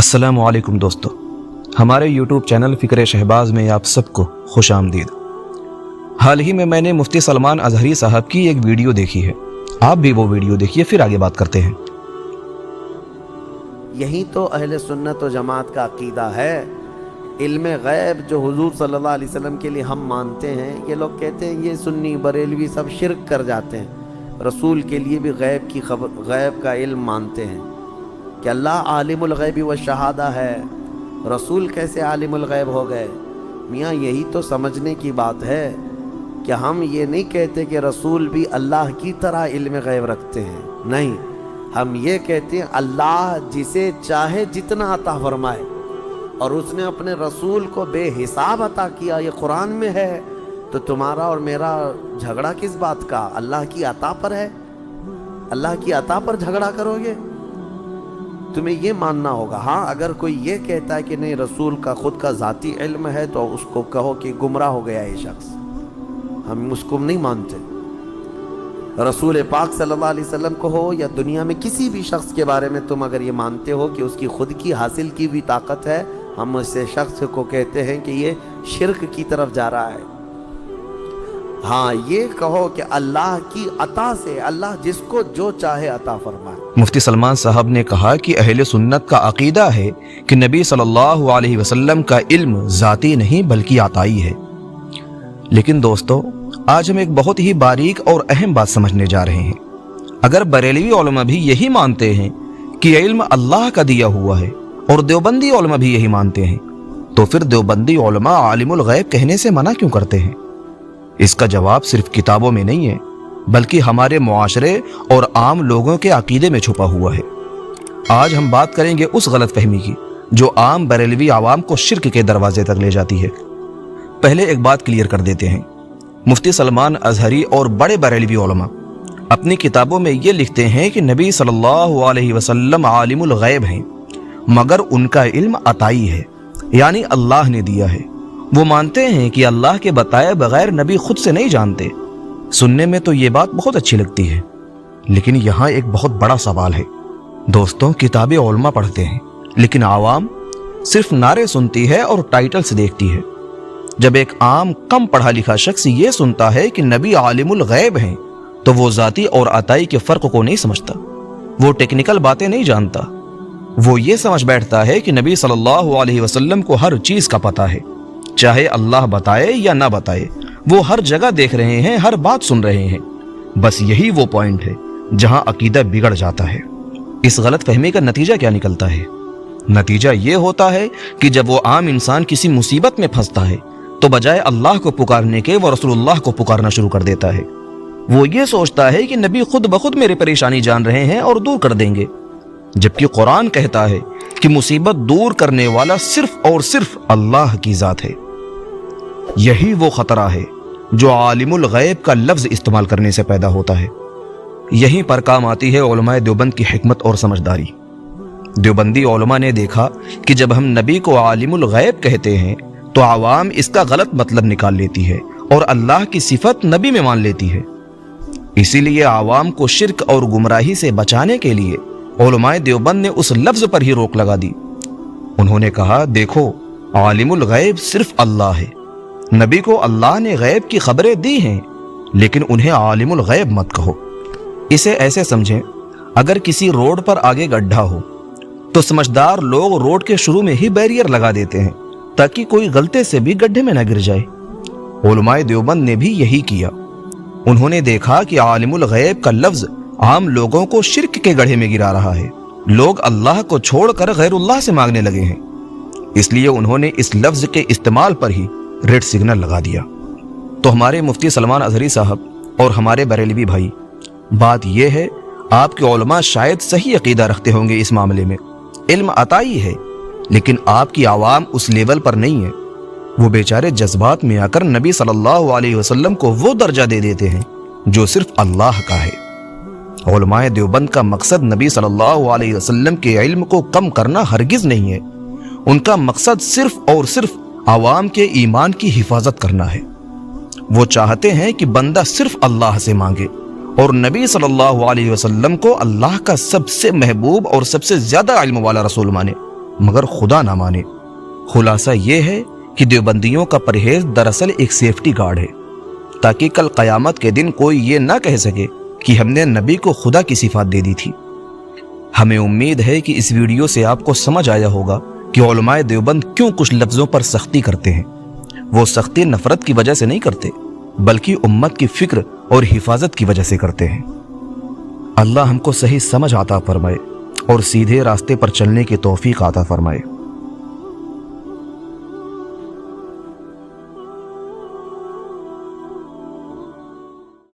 السلام علیکم دوستو، ہمارے یوٹیوب چینل فکر شہباز میں آپ سب کو خوش آمدید۔ حال ہی میں نے مفتی سلمان ازہری صاحب کی ایک ویڈیو دیکھی ہے، آپ بھی وہ ویڈیو دیکھیے، پھر آگے بات کرتے ہیں۔ یہی تو اہل سنت و جماعت کا عقیدہ ہے۔ علم غیب جو حضور صلی اللہ علیہ وسلم کے لیے ہم مانتے ہیں، یہ لوگ کہتے ہیں یہ سنی بریلوی سب شرک کر جاتے ہیں۔ رسول کے لیے بھی غیب کا علم مانتے ہیں کہ اللہ عالم الغیب و شہادہ ہے، رسول کیسے عالم الغیب ہو گئے؟ میاں یہی تو سمجھنے کی بات ہے کہ ہم یہ نہیں کہتے کہ رسول بھی اللہ کی طرح علم غیب رکھتے ہیں، نہیں، ہم یہ کہتے ہیں اللہ جسے چاہے جتنا عطا فرمائے، اور اس نے اپنے رسول کو بے حساب عطا کیا، یہ قرآن میں ہے، تو تمہارا اور میرا جھگڑا کس بات کا؟ اللہ کی عطا پر ہے، اللہ کی عطا پر جھگڑا کرو گے؟ تمہیں یہ ماننا ہوگا۔ ہاں، اگر کوئی یہ کہتا ہے کہ نہیں رسول کا خود کا ذاتی علم ہے تو اس کو کہو کہ گمراہ ہو گیا یہ شخص، ہم اس کو نہیں مانتے۔ رسول پاک صلی اللہ علیہ وسلم کو ہو یا دنیا میں کسی بھی شخص کے بارے میں تم اگر یہ مانتے ہو کہ اس کی خود کی حاصل کی بھی طاقت ہے، ہم اس شخص کو کہتے ہیں کہ یہ شرک کی طرف جا رہا ہے۔ ہاں، یہ کہو کہ اللہ کی عطا سے اللہ جس کو جو چاہے عطا فرمائے۔ مفتی سلمان صاحب نے کہا کہ اہل سنت کا عقیدہ ہے کہ نبی صلی اللہ علیہ وسلم کا علم ذاتی نہیں بلکہ عطائی ہے۔ لیکن دوستو، آج ہم ایک بہت ہی باریک اور اہم بات سمجھنے جا رہے ہیں۔ اگر بریلوی علماء بھی یہی مانتے ہیں کہ علم اللہ کا دیا ہوا ہے، اور دیوبندی علماء بھی یہی مانتے ہیں، تو پھر دیوبندی علماء عالم الغیب کہنے سے منع کیوں کرتے ہیں؟ اس کا جواب صرف کتابوں میں نہیں ہے، بلکہ ہمارے معاشرے اور عام لوگوں کے عقیدے میں چھپا ہوا ہے۔ آج ہم بات کریں گے اس غلط فہمی کی جو عام بریلوی عوام کو شرک کے دروازے تک لے جاتی ہے۔ پہلے ایک بات کلیئر کر دیتے ہیں، مفتی سلمان ازہری اور بڑے بریلوی علماء اپنی کتابوں میں یہ لکھتے ہیں کہ نبی صلی اللہ علیہ وسلم عالم الغیب ہیں، مگر ان کا علم عطائی ہے، یعنی اللہ نے دیا ہے۔ وہ مانتے ہیں کہ اللہ کے بتائے بغیر نبی خود سے نہیں جانتے۔ سننے میں تو یہ بات بہت اچھی لگتی ہے، لیکن یہاں ایک بہت بڑا سوال ہے۔ دوستوں، کتابیں علماء پڑھتے ہیں، لیکن عوام صرف نعرے سنتی ہے اور ٹائٹلز دیکھتی ہے۔ جب ایک عام کم پڑھا لکھا شخص یہ سنتا ہے کہ نبی عالم الغیب ہیں، تو وہ ذاتی اور عطائی کے فرق کو نہیں سمجھتا، وہ ٹیکنیکل باتیں نہیں جانتا۔ وہ یہ سمجھ بیٹھتا ہے کہ نبی صلی اللہ علیہ وسلم کو ہر چیز کا پتہ ہے، چاہے اللہ بتائے یا نہ بتائے، وہ ہر جگہ دیکھ رہے ہیں، ہر بات سن رہے ہیں۔ بس یہی وہ پوائنٹ ہے جہاں عقیدہ بگڑ جاتا ہے۔ اس غلط فہمی کا نتیجہ کیا نکلتا ہے؟ نتیجہ یہ ہوتا ہے کہ جب وہ عام انسان کسی مصیبت میں پھنستا ہے تو بجائے اللہ کو پکارنے کے وہ رسول اللہ کو پکارنا شروع کر دیتا ہے۔ وہ یہ سوچتا ہے کہ نبی خود بخود میری پریشانی جان رہے ہیں اور دور کر دیں گے، جبکہ قرآن کہتا ہے کہ مصیبت دور کرنے والا صرف اور صرف اللہ کی ذات ہے۔ یہی وہ خطرہ ہے جو عالم الغیب کا لفظ استعمال کرنے سے پیدا ہوتا ہے۔ یہیں پر کام آتی ہے علماء دیوبند کی حکمت اور سمجھداری۔ دیوبندی علماء نے دیکھا کہ جب ہم نبی کو عالم الغیب کہتے ہیں تو عوام اس کا غلط مطلب نکال لیتی ہے اور اللہ کی صفت نبی میں مان لیتی ہے۔ اسی لیے عوام کو شرک اور گمراہی سے بچانے کے لیے علماء دیوبند نے اس لفظ پر ہی روک لگا دی۔ انہوں نے کہا، دیکھو، عالم الغیب صرف اللہ ہے، نبی کو اللہ نے غیب کی خبریں دی ہیں، لیکن انہیں عالم الغیب مت کہو۔ اسے ایسے سمجھیں، اگر کسی روڈ پر آگے گڈھا ہو تو سمجھدار لوگ روڈ کے شروع میں ہی بیریئر لگا دیتے ہیں تاکہ کوئی غلطی سے بھی گڈھے میں نہ گر جائے۔ علماء دیوبند نے بھی یہی کیا۔ انہوں نے دیکھا کہ عالم الغیب کا لفظ عام لوگوں کو شرک کے گڑھے میں گرا رہا ہے، لوگ اللہ کو چھوڑ کر غیر اللہ سے مانگنے لگے ہیں، اس لیے انہوں نے اس لفظ کے استعمال پر ہی ریڈ سگنل لگا دیا۔ تو ہمارے مفتی سلمان ازہری صاحب اور ہمارے بریلوی بھائی، بات یہ ہے، آپ کے علماء شاید صحیح عقیدہ رکھتے ہوں گے اس معاملے میں، علم عطائی ہے، لیکن آپ کی عوام اس لیول پر نہیں ہے۔ وہ بیچارے جذبات میں آ کر نبی صلی اللہ علیہ وسلم کو وہ درجہ دے دیتے ہیں جو صرف اللہ کا ہے۔ علماء دیوبند کا مقصد نبی صلی اللہ علیہ وسلم کے علم کو کم کرنا ہرگز نہیں ہے، ان کا مقصد صرف اور صرف عوام کے ایمان کی حفاظت کرنا ہے۔ وہ چاہتے ہیں کہ بندہ صرف اللہ سے مانگے، اور نبی صلی اللہ علیہ وسلم کو اللہ کا سب سے محبوب اور سب سے زیادہ علم والا رسول مانے۔ مگر خدا نہ مانے۔ خلاصہ یہ ہے کہ دیوبندیوں کا پرہیز دراصل ایک سیفٹی گارڈ ہے، تاکہ کل قیامت کے دن کوئی یہ نہ کہہ سکے کہ ہم نے نبی کو خدا کی صفات دے دی تھی۔ ہمیں امید ہے کہ اس ویڈیو سے آپ کو سمجھ آیا ہوگا کہ علماء دیوبند کیوں کچھ لفظوں پر سختی کرتے ہیں۔ وہ سختی نفرت کی وجہ سے نہیں کرتے، بلکہ امت کی فکر اور حفاظت کی وجہ سے کرتے ہیں۔ اللہ ہم کو صحیح سمجھ عطا فرمائے اور سیدھے راستے پر چلنے کی توفیق عطا فرمائے۔